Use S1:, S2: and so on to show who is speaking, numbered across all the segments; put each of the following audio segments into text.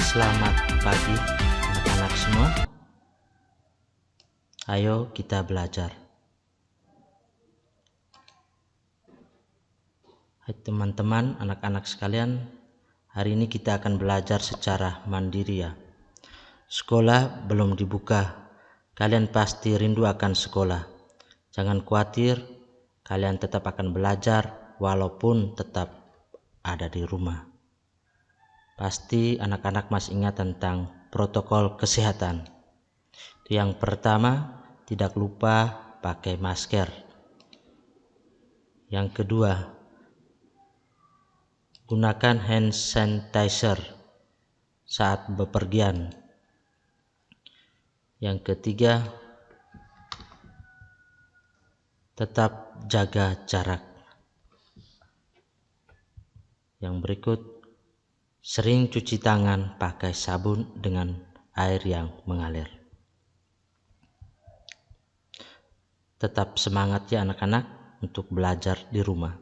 S1: Selamat pagi anak-anak semua. Ayo kita belajar. Hai teman-teman, anak-anak sekalian, hari ini kita akan belajar secara mandiri ya. Sekolah belum dibuka, kalian pasti rindu akan sekolah. Jangan khawatir, kalian tetap akan belajar walaupun tetap ada di rumah. Pasti anak-anak masih ingat tentang protokol kesehatan. Yang pertama, tidak lupa pakai masker. Yang kedua, gunakan hand sanitizer saat bepergian. Yang ketiga, tetap jaga jarak. Yang berikut, sering cuci tangan pakai sabun dengan air yang mengalir. Tetap semangat ya anak-anak untuk belajar di rumah.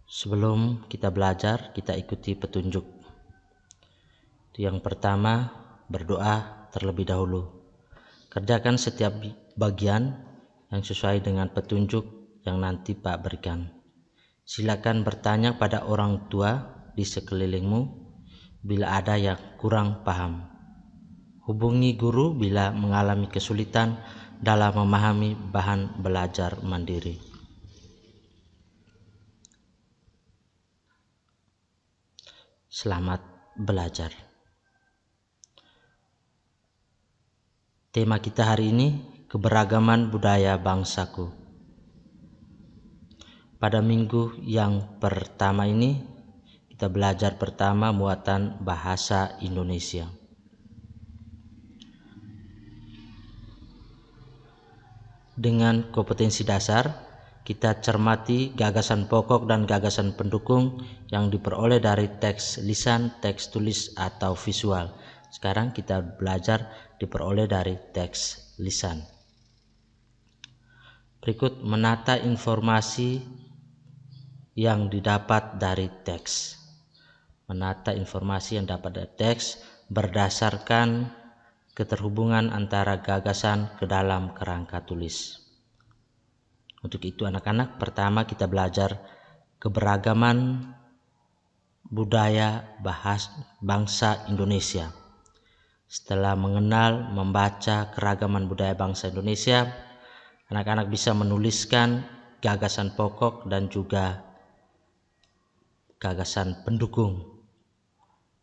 S1: Sebelum kita belajar, kita ikuti petunjuk. Yang pertama, berdoa terlebih dahulu. Kerjakan setiap bagian yang sesuai dengan petunjuk yang nanti Pak berikan. Silakan bertanya pada orang tua di sekelilingmu bila ada yang kurang paham. Hubungi guru bila mengalami kesulitan dalam memahami bahan belajar mandiri. Selamat belajar. Tema kita hari ini, keberagaman budaya bangsaku. Pada minggu yang pertama ini, kita belajar pertama muatan bahasa Indonesia. Dengan kompetensi dasar, kita cermati gagasan pokok dan gagasan pendukung yang diperoleh dari teks lisan, teks tulis, atau visual. Sekarang kita belajar diperoleh dari teks lisan. Berikut menata informasi yang didapat dari teks. Menata informasi yang dapat dari teks berdasarkan keterhubungan antara gagasan ke dalam kerangka tulis. Untuk itu anak-anak, pertama kita belajar keberagaman budaya bangsa Indonesia. Setelah mengenal, membaca keragaman budaya bangsa Indonesia, anak-anak bisa menuliskan gagasan pokok dan juga gagasan pendukung.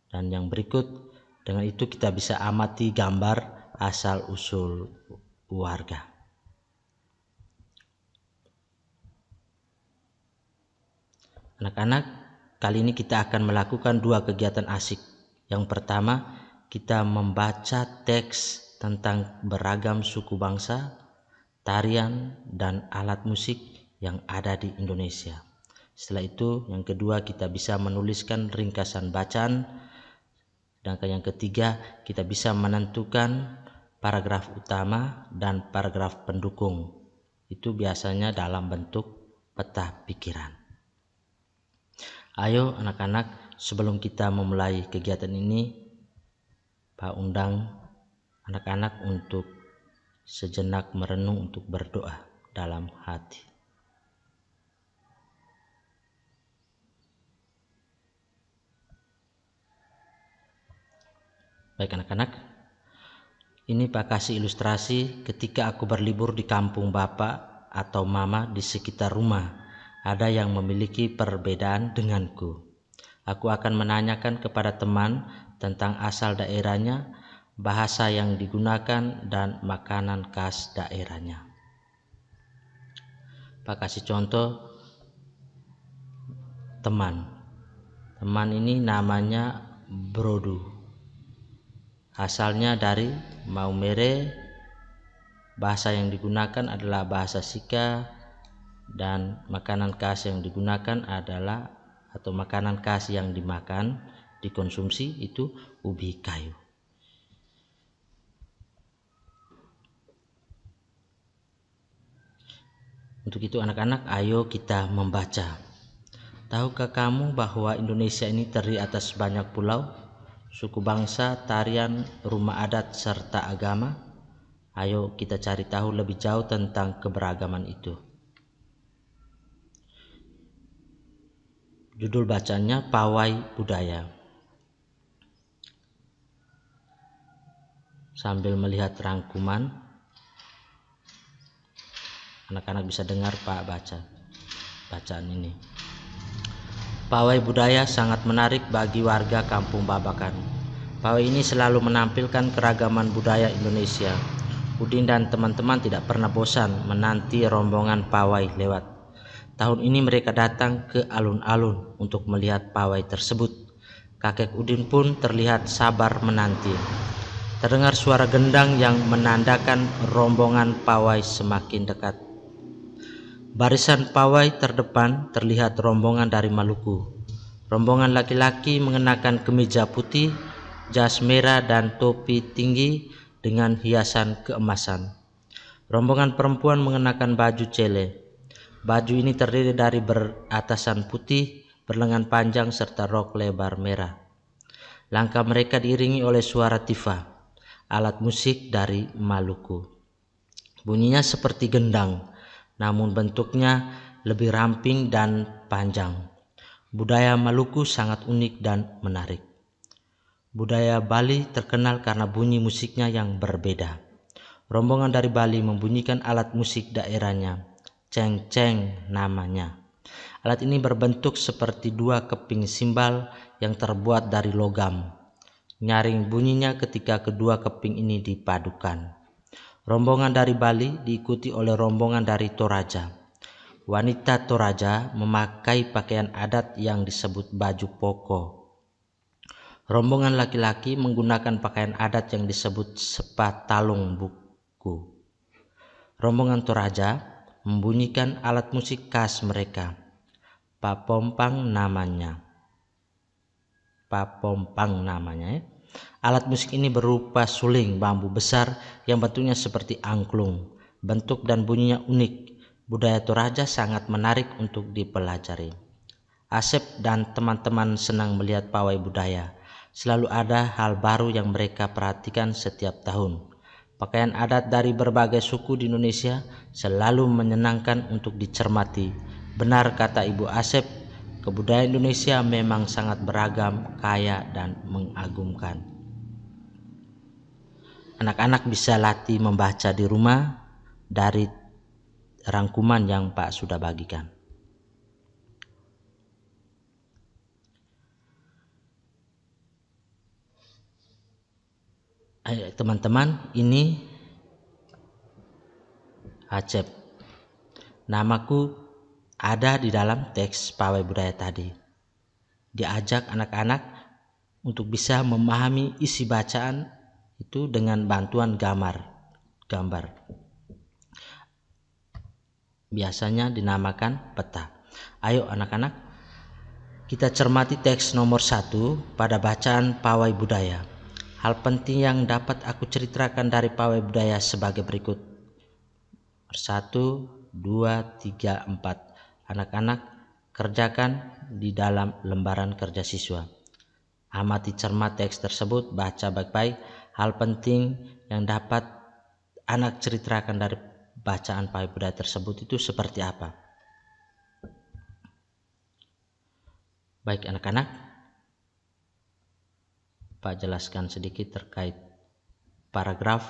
S1: Dan yang berikut, dengan itu kita bisa amati gambar asal-usul warga. Anak-anak, kali ini kita akan melakukan dua kegiatan asik. Yang pertama, kita membaca teks tentang beragam suku bangsa, tarian, dan alat musik yang ada di Indonesia. Setelah itu, yang kedua kita bisa menuliskan ringkasan bacaan. Dan yang ketiga, kita bisa menentukan paragraf utama dan paragraf pendukung. Itu biasanya dalam bentuk peta pikiran. Ayo anak-anak, sebelum kita memulai kegiatan ini, Pak undang anak-anak untuk sejenak merenung, untuk berdoa dalam hati. Baik anak-anak, ini Pak kasih ilustrasi ketika aku berlibur di kampung Bapak atau Mama di sekitar rumah. Ada yang memiliki perbedaan denganku. Aku akan menanyakan kepada teman tentang asal daerahnya, bahasa yang digunakan, dan makanan khas daerahnya. Pak kasih contoh teman. Teman ini namanya Brodu. Asalnya dari Maumere, bahasa yang digunakan adalah bahasa Sika, dan makanan khas yang digunakan adalah, atau makanan khas yang dimakan, dikonsumsi itu ubi kayu. Untuk itu anak-anak, ayo kita membaca. Tahukah kamu bahwa Indonesia ini terdiri atas banyak pulau, suku bangsa, tarian, rumah adat, serta agama? Ayo kita cari tahu lebih jauh tentang keberagaman itu. Judul bacanya Pawai Budaya. Sambil melihat rangkuman, anak-anak bisa dengar Pak baca bacaan ini. Pawai budaya sangat menarik bagi warga Kampung Babakan. Pawai ini selalu menampilkan keragaman budaya Indonesia. Udin dan teman-teman tidak pernah bosan menanti rombongan pawai lewat. Tahun ini mereka datang ke alun-alun untuk melihat pawai tersebut. Kakek Udin pun terlihat sabar menanti. Terdengar suara gendang yang menandakan rombongan pawai semakin dekat. Barisan pawai terdepan terlihat rombongan dari Maluku. Rombongan laki-laki mengenakan kemeja putih, jas merah dan topi tinggi dengan hiasan keemasan. Rombongan perempuan mengenakan baju cele. Baju ini terdiri dari beratasan putih, berlengan panjang serta rok lebar merah. Langkah mereka diiringi oleh suara tifa, alat musik dari Maluku. Bunyinya seperti gendang, namun bentuknya lebih ramping dan panjang. Budaya Maluku sangat unik dan menarik. Budaya Bali terkenal karena bunyi musiknya yang berbeda. Rombongan dari Bali membunyikan alat musik daerahnya, ceng-ceng namanya. Alat ini berbentuk seperti dua keping simbal yang terbuat dari logam. Nyaring bunyinya ketika kedua keping ini dipadukan. Rombongan dari Bali diikuti oleh rombongan dari Toraja. Wanita Toraja memakai pakaian adat yang disebut baju poko. Rombongan laki-laki menggunakan pakaian adat yang disebut sepatalung buku. Rombongan Toraja membunyikan alat musik khas mereka, papompang namanya. Alat musik ini berupa suling bambu besar yang bentuknya seperti angklung. Bentuk dan bunyinya unik. Budaya Toraja sangat menarik untuk dipelajari. Asep dan teman-teman senang melihat pawai budaya. Selalu ada hal baru yang mereka perhatikan setiap tahun. Pakaian adat dari berbagai suku di Indonesia selalu menyenangkan untuk dicermati. Benar kata Ibu Asep, kebudayaan Indonesia memang sangat beragam, kaya, dan mengagumkan. Anak-anak bisa latih membaca di rumah dari rangkuman yang Pak sudah bagikan. Teman-teman, ini Acep. Namaku ada di dalam teks pawai budaya tadi. Diajak anak-anak untuk bisa memahami isi bacaan itu dengan bantuan gambar. Biasanya dinamakan peta. Ayo anak-anak, kita cermati teks nomor 1 pada bacaan pawai budaya. Hal penting yang dapat aku ceritakan dari pawai budaya sebagai berikut. 1, 2, 3, 4. Anak-anak kerjakan di dalam lembaran kerja siswa. Amati cermat teks tersebut, baca baik-baik. Hal penting yang dapat anak ceritakan dari bacaan pawai budaya tersebut itu seperti apa? Baik anak-anak, Pak jelaskan sedikit terkait paragraf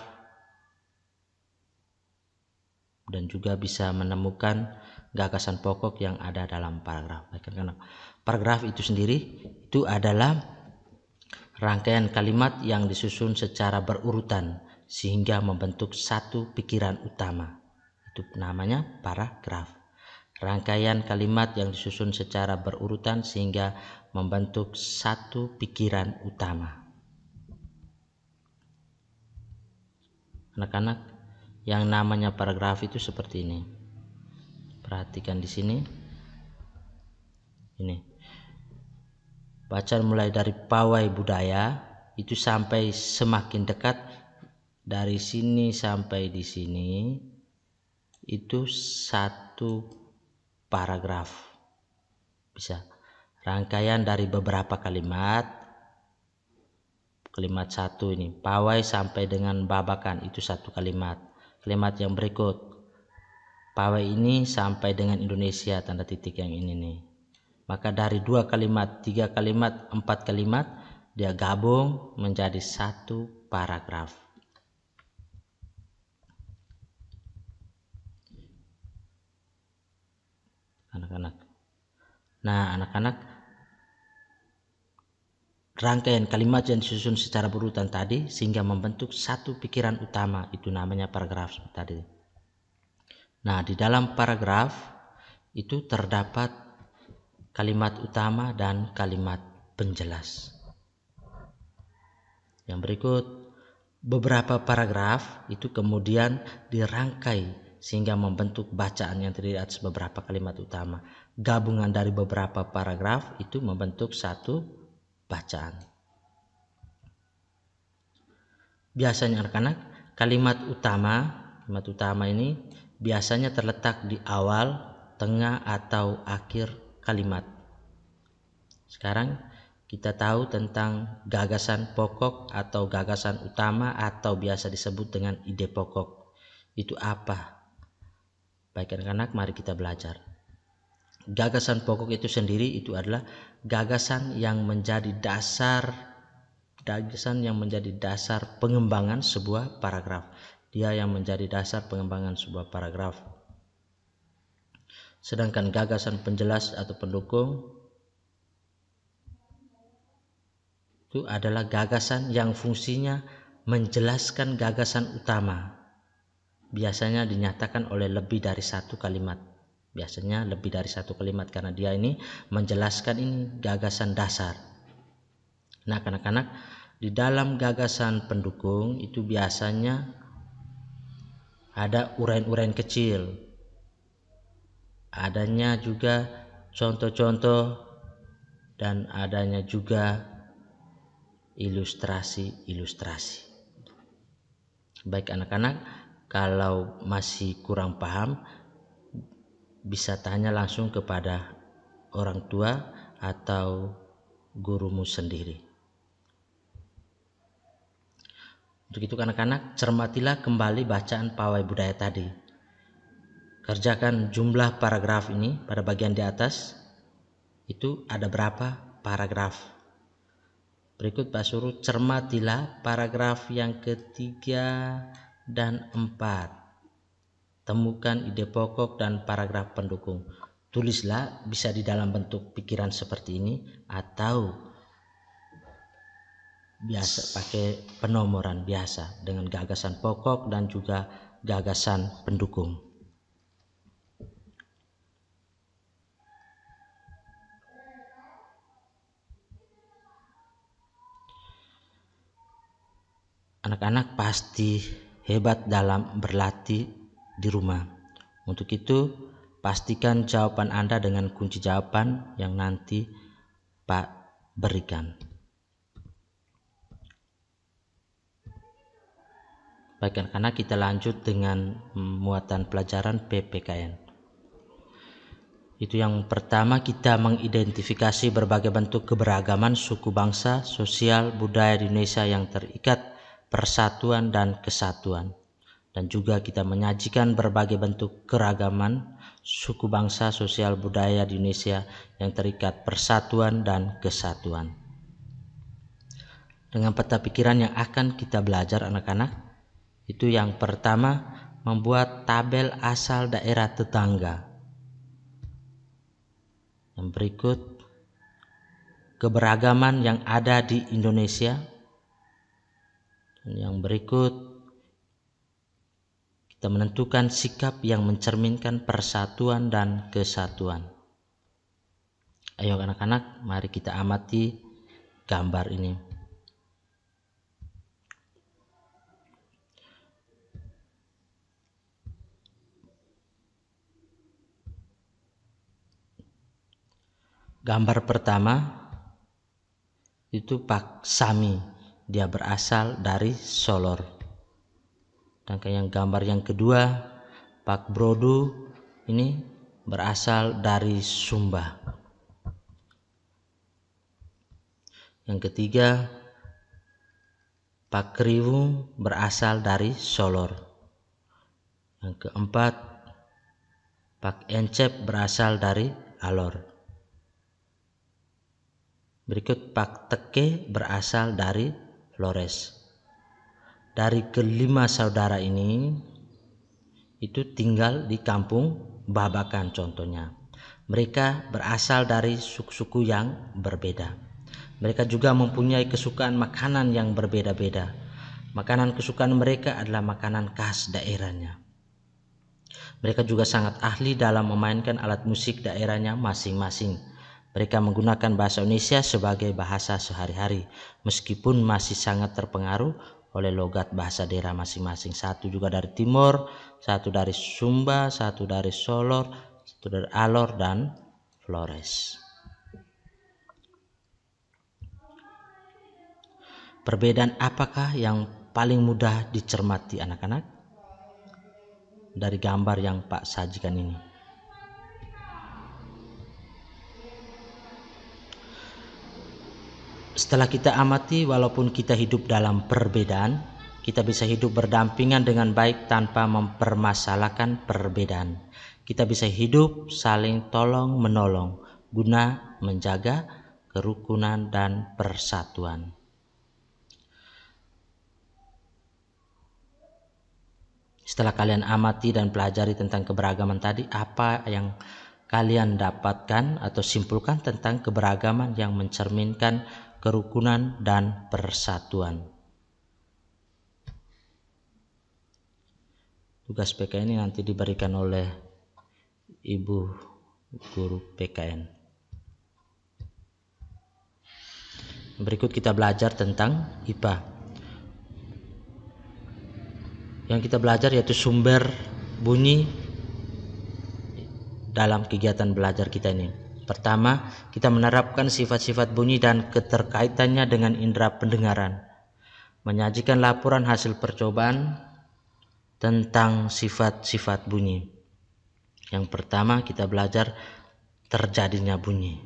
S1: dan juga bisa menemukan gagasan pokok yang ada dalam paragraf. Baik anak-anak, paragraf itu sendiri itu adalah rangkaian kalimat yang disusun secara berurutan sehingga membentuk satu pikiran utama. Itu namanya paragraf. Rangkaian kalimat yang disusun secara berurutan sehingga membentuk satu pikiran utama. Anak-anak, yang namanya paragraf itu seperti ini. Perhatikan di sini. Ini. Bacaan mulai dari pawai budaya itu sampai semakin dekat dari sini sampai di sini itu satu paragraf. Bisa rangkaian dari beberapa kalimat. Kalimat satu ini, pawai sampai dengan babakan, itu satu kalimat. Kalimat yang berikut, pawai ini sampai dengan Indonesia, tanda titik yang ini nih. Maka dari 2 kalimat, 3 kalimat, 4 kalimat, dia gabung menjadi satu paragraf. Anak-anak. Nah, anak-anak, rangkaian kalimat yang disusun secara berurutan tadi sehingga membentuk satu pikiran utama, itu namanya paragraf tadi. Nah, di dalam paragraf itu terdapat kalimat utama dan kalimat penjelas. Yang berikut, beberapa paragraf itu kemudian dirangkai sehingga membentuk bacaan yang terdiri atas beberapa kalimat utama. Gabungan dari beberapa paragraf itu membentuk satu bacaan. Biasanya anak-anak, kalimat utama ini biasanya terletak di awal, tengah atau akhir kalimat. Sekarang kita tahu tentang gagasan pokok atau gagasan utama atau biasa disebut dengan ide pokok. Itu apa? Baik anak-anak, mari kita belajar. Gagasan pokok itu sendiri itu adalah gagasan yang menjadi dasar pengembangan sebuah paragraf. Dia yang menjadi dasar pengembangan sebuah paragraf. Sedangkan gagasan penjelas atau pendukung itu adalah gagasan yang fungsinya menjelaskan gagasan utama. Biasanya dinyatakan oleh lebih dari satu kalimat. Biasanya lebih dari satu kalimat karena dia ini menjelaskan ini gagasan dasar. Nah, anak-anak, di dalam gagasan pendukung itu biasanya ada uraian-uraian kecil. Adanya juga contoh-contoh dan adanya juga ilustrasi-ilustrasi. Baik anak-anak, kalau masih kurang paham bisa tanya langsung kepada orang tua atau gurumu sendiri. Untuk itu anak-anak, cermatilah kembali bacaan pawai budaya tadi. Kerjakan jumlah paragraf ini pada bagian di atas. Itu ada berapa paragraf? Berikut Pak Suruh, cermatilah paragraf yang ketiga dan 4. Temukan ide pokok dan paragraf pendukung. Tulislah, bisa di dalam bentuk pikiran seperti ini atau biasa pakai penomoran biasa dengan gagasan pokok dan juga gagasan pendukung. Anak-anak pasti hebat dalam berlatih di rumah. Untuk itu, pastikan jawaban Anda dengan kunci jawaban yang nanti Pak berikan. Baik anak-anak, kita lanjut dengan muatan pelajaran PPKN. Itu yang pertama, kita mengidentifikasi berbagai bentuk keberagaman suku bangsa, sosial, budaya di Indonesia yang terikat persatuan dan kesatuan. Dan juga kita menyajikan berbagai bentuk keragaman suku bangsa, sosial, budaya di Indonesia yang terikat persatuan dan kesatuan. Dengan peta pikiran yang akan kita belajar anak-anak, itu yang pertama, membuat tabel asal daerah tetangga. Yang berikut, keberagaman yang ada di Indonesia. Dan yang berikut, kita menentukan sikap yang mencerminkan persatuan dan kesatuan. Ayo anak-anak, mari kita amati gambar ini. Gambar pertama itu Pak Sami, dia berasal dari Solor. Dan yang gambar yang kedua, Pak Brodo ini berasal dari Sumba. Yang ketiga, Pakriwu berasal dari Solor. Yang keempat, Pak Encep berasal dari Alor. Berikut Pak Teke berasal dari Flores. Dari kelima saudara ini itu tinggal di kampung Babakan contohnya. Mereka berasal dari suku-suku yang berbeda. Mereka juga mempunyai kesukaan makanan yang berbeda-beda. Makanan kesukaan mereka adalah makanan khas daerahnya. Mereka juga sangat ahli dalam memainkan alat musik daerahnya masing-masing. Mereka menggunakan bahasa Indonesia sebagai bahasa sehari-hari, meskipun masih sangat terpengaruh oleh logat bahasa daerah masing-masing. Satu juga dari Timur, satu dari Sumba, satu dari Solor, satu dari Alor dan Flores. Perbedaan apakah yang paling mudah dicermati anak-anak dari gambar yang Pak sajikan ini? Setelah kita amati, walaupun kita hidup dalam perbedaan, kita bisa hidup berdampingan dengan baik tanpa mempermasalahkan perbedaan. Kita bisa hidup saling tolong menolong guna menjaga kerukunan dan persatuan. Setelah kalian amati dan pelajari tentang keberagaman tadi, apa yang kalian dapatkan atau simpulkan tentang keberagaman yang mencerminkan kerukunan dan persatuan? Tugas PK ini nanti diberikan oleh Ibu Guru PKN. Berikut kita belajar tentang IPA. Yang kita belajar yaitu sumber bunyi dalam kegiatan belajar kita ini. Pertama, kita menerapkan sifat-sifat bunyi dan keterkaitannya dengan indera pendengaran. Menyajikan laporan hasil percobaan tentang sifat-sifat bunyi. Yang pertama, kita belajar terjadinya bunyi.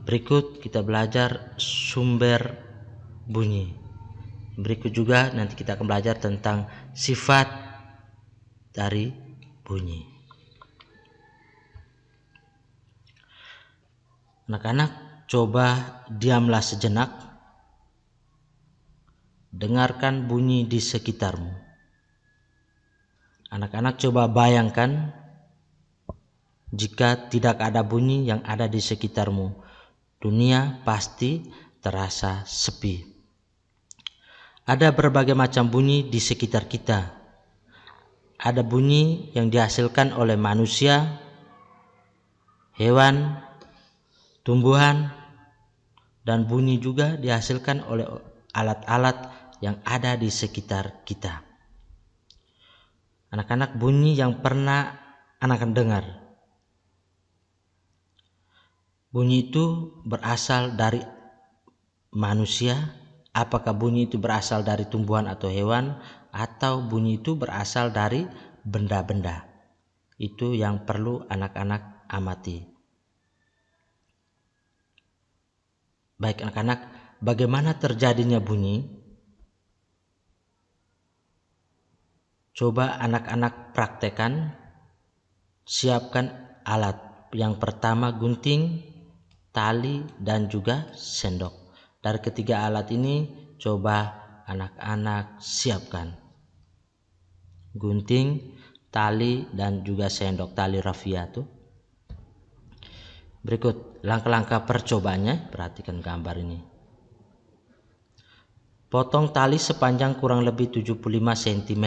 S1: Berikut kita belajar sumber bunyi. Berikut juga nanti kita akan belajar tentang sifat dari bunyi. Anak-anak, coba diamlah sejenak. Dengarkan bunyi di sekitarmu. Anak-anak, coba bayangkan jika tidak ada bunyi yang ada di sekitarmu. Dunia pasti terasa sepi. Ada berbagai macam bunyi di sekitar kita. Ada bunyi yang dihasilkan oleh manusia, hewan, tumbuhan, dan bunyi juga dihasilkan oleh alat-alat yang ada di sekitar kita. Anak-anak, bunyi yang pernah anak-anak dengar, bunyi itu berasal dari manusia. Apakah bunyi itu berasal dari tumbuhan atau hewan, atau bunyi itu berasal dari benda-benda? Itu yang perlu anak-anak amati. Baik anak-anak, bagaimana terjadinya bunyi? Coba anak-anak praktekkan. Siapkan alat. Yang pertama gunting, tali, dan juga sendok. Dari ketiga alat ini coba anak-anak siapkan. Gunting, tali, dan juga sendok, tali rafia tuh. Berikut langkah-langkah percobaannya, perhatikan gambar ini. Potong tali sepanjang kurang lebih 75 cm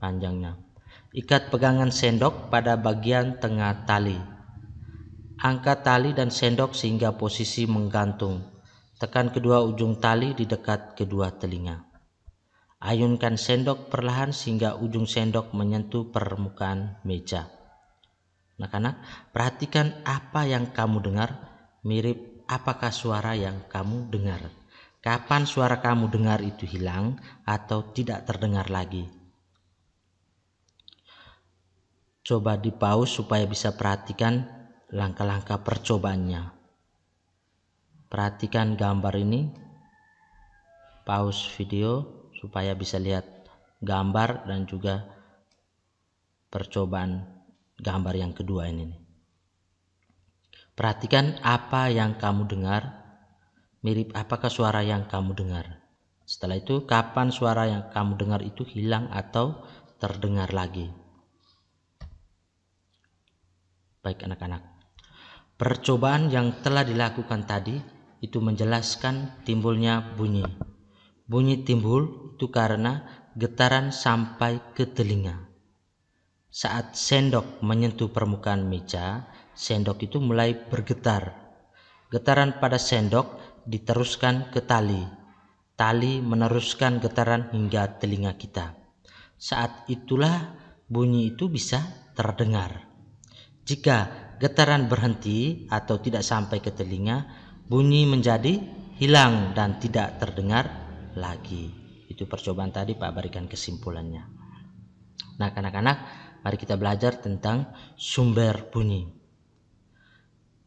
S1: panjangnya. Ikat pegangan sendok pada bagian tengah tali. Angkat tali dan sendok sehingga posisi menggantung. Tekan kedua ujung tali di dekat kedua telinga. Ayunkan sendok perlahan sehingga ujung sendok menyentuh permukaan meja. Anak-anak, perhatikan apa yang kamu dengar. Mirip apakah suara yang kamu dengar? Kapan suara kamu dengar itu hilang atau tidak terdengar lagi? Coba di pause supaya bisa perhatikan langkah-langkah percobaannya. Perhatikan gambar ini, pause video supaya bisa lihat gambar dan juga percobaan gambar yang kedua ini. Perhatikan apa yang kamu dengar, mirip apakah suara yang kamu dengar. Setelah itu, kapan suara yang kamu dengar itu hilang atau terdengar lagi. Baik anak-anak, percobaan yang telah dilakukan tadi itu menjelaskan timbulnya bunyi. Bunyi timbul itu karena getaran sampai ke telinga. Saat sendok menyentuh permukaan meja, sendok itu mulai bergetar. Getaran pada sendok diteruskan ke tali. Tali meneruskan getaran hingga telinga kita. Saat itulah bunyi itu bisa terdengar. Jika getaran berhenti atau tidak sampai ke telinga, bunyi menjadi hilang dan tidak terdengar lagi. Itu percobaan tadi Pak berikan kesimpulannya. Nah anak-anak, mari kita belajar tentang sumber bunyi.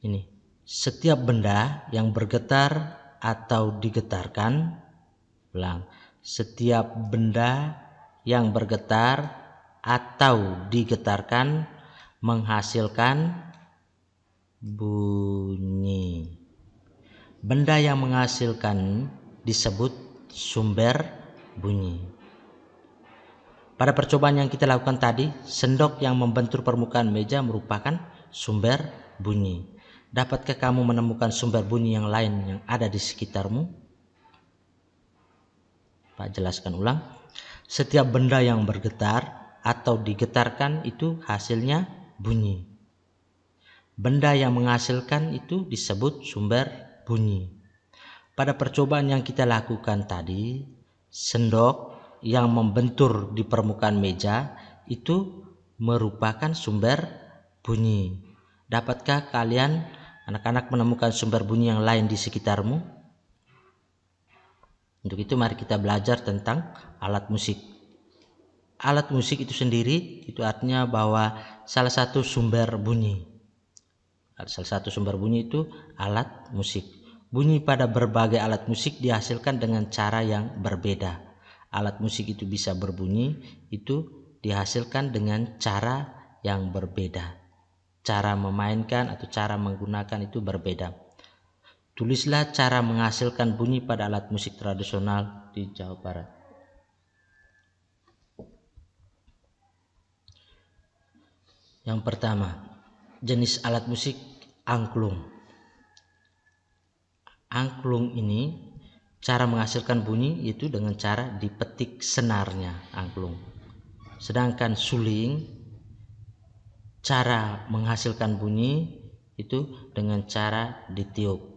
S1: Ini, setiap benda yang bergetar atau digetarkan, setiap benda yang bergetar atau digetarkan menghasilkan bunyi. Benda yang menghasilkan disebut sumber bunyi. Pada percobaan yang kita lakukan tadi, sendok yang membentur permukaan meja merupakan sumber bunyi. Dapatkah kamu menemukan sumber bunyi yang lain yang ada di sekitarmu? Pak jelaskan ulang. Setiap benda yang bergetar atau digetarkan itu hasilnya bunyi. Benda yang menghasilkan itu disebut sumber bunyi. Pada percobaan yang kita lakukan tadi, sendok yang membentur di permukaan meja itu merupakan sumber bunyi. Dapatkah kalian anak-anak menemukan sumber bunyi yang lain di sekitarmu? Untuk itu mari kita belajar tentang alat musik. Alat musik itu sendiri itu artinya bahwa salah satu sumber bunyi. Salah satu sumber bunyi itu alat musik. Bunyi pada berbagai alat musik dihasilkan dengan cara yang berbeda. Alat musik itu bisa berbunyi, itu dihasilkan dengan cara yang berbeda. Cara memainkan atau cara menggunakan itu berbeda. Tulislah cara menghasilkan bunyi pada alat musik tradisional di Jawa Barat. Yang pertama, jenis alat musik angklung. Angklung ini cara menghasilkan bunyi yaitu dengan cara dipetik senarnya angklung. Sedangkan suling cara menghasilkan bunyi itu dengan cara ditiup.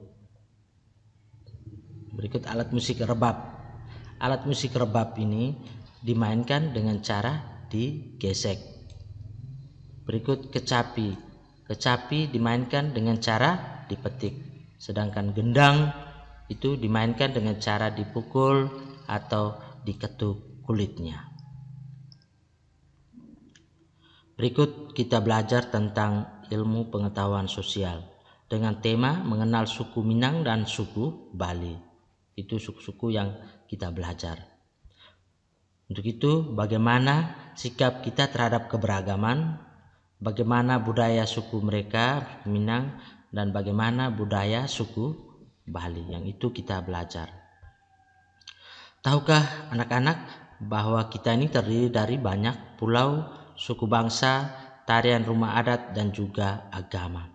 S1: Berikut alat musik rebab. Alat musik rebab ini dimainkan dengan cara digesek. Berikut kecapi. Kecapi dimainkan dengan cara dipetik. Sedangkan gendang itu dimainkan dengan cara dipukul atau diketuk kulitnya. Berikut kita belajar tentang ilmu pengetahuan sosial dengan tema mengenal suku Minang dan suku Bali. Itu suku-suku yang kita belajar. Untuk itu, bagaimana sikap kita terhadap keberagaman, bagaimana budaya suku mereka Minang dan bagaimana budaya suku Bali, yang itu kita belajar. Tahukah anak-anak bahwa kita ini terdiri dari banyak pulau, suku bangsa, tarian rumah adat dan juga agama.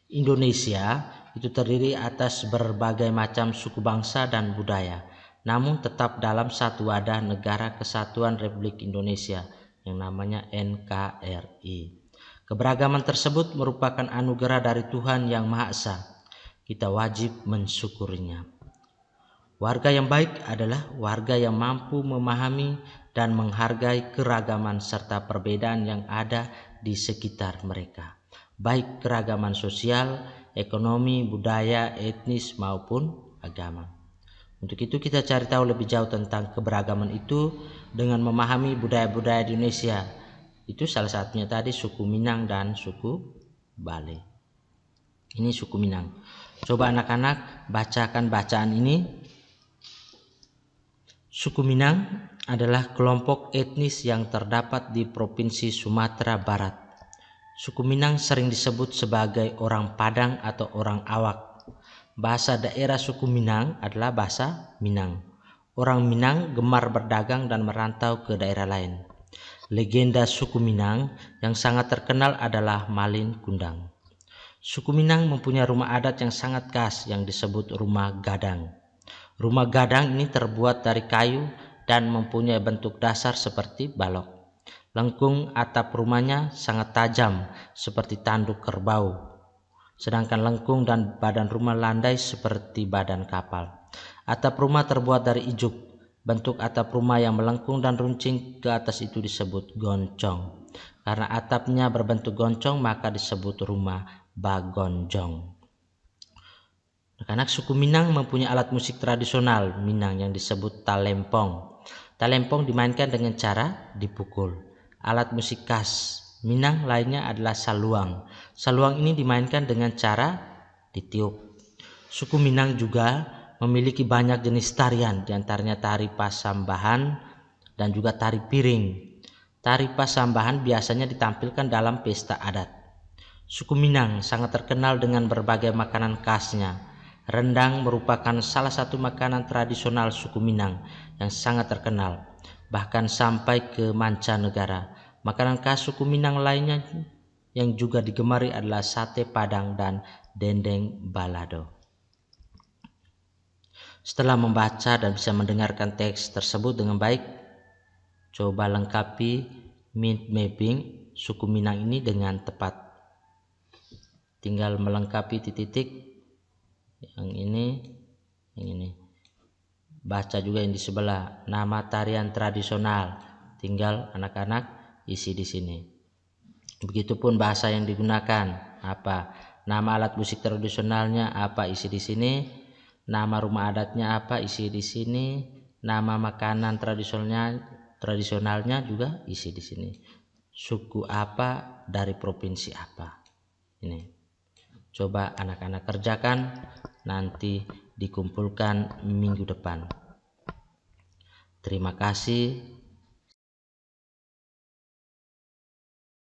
S1: Indonesia itu terdiri atas berbagai macam suku bangsa dan budaya, namun tetap dalam satu wadah Negara Kesatuan Republik Indonesia yang namanya NKRI. Keberagaman tersebut merupakan anugerah dari Tuhan Yang Maha Esa. Kita wajib mensyukurinya. Warga yang baik adalah warga yang mampu memahami dan menghargai keragaman serta perbedaan yang ada di sekitar mereka, baik keragaman sosial, ekonomi, budaya, etnis maupun agama. Untuk itu kita cari tahu lebih jauh tentang keberagaman itu dengan memahami budaya-budaya di Indonesia. Itu salah satunya tadi suku Minang dan suku Bali. Ini suku Minang. Coba anak-anak bacakan bacaan ini. Suku Minang adalah kelompok etnis yang terdapat di Provinsi Sumatera Barat. Suku Minang sering disebut sebagai orang Padang atau orang Awak. Bahasa daerah suku Minang adalah bahasa Minang. Orang Minang gemar berdagang dan merantau ke daerah lain. Legenda suku Minang yang sangat terkenal adalah Malin Kundang. Suku Minang mempunyai rumah adat yang sangat khas yang disebut rumah gadang. Rumah gadang ini terbuat dari kayu dan mempunyai bentuk dasar seperti balok. Lengkung atap rumahnya sangat tajam seperti tanduk kerbau. Sedangkan lengkung dan badan rumah landai seperti badan kapal. Atap rumah terbuat dari ijuk. Bentuk atap rumah yang melengkung dan runcing ke atas itu disebut goncong. Karena atapnya berbentuk goncong maka disebut rumah bagonjong. Anak-anak, suku Minang mempunyai alat musik tradisional Minang yang disebut talempong. Talempong dimainkan dengan cara dipukul. Alat musik khas Minang lainnya adalah saluang. Saluang ini dimainkan dengan cara ditiup. Suku Minang juga memiliki banyak jenis tarian, diantaranya tari pasambahan dan juga tari piring. Tari pasambahan biasanya ditampilkan dalam pesta adat. Suku Minang sangat terkenal dengan berbagai makanan khasnya. Rendang merupakan salah satu makanan tradisional suku Minang yang sangat terkenal, bahkan sampai ke mancanegara. Makanan khas suku Minang lainnya yang juga digemari adalah sate Padang dan dendeng balado. Setelah membaca dan bisa mendengarkan teks tersebut dengan baik, coba lengkapi mind mapping suku Minang ini dengan tepat. Tinggal melengkapi titik-titik yang ini. Baca juga yang di sebelah, nama tarian tradisional. Tinggal anak-anak isi di sini. Begitupun bahasa yang digunakan, apa? Nama alat musik tradisionalnya apa, isi di sini. Nama rumah adatnya apa, isi di sini. Nama makanan tradisionalnya juga isi di sini. Suku apa, dari provinsi apa. Ini. Coba anak-anak kerjakan, nanti dikumpulkan minggu depan. Terima kasih.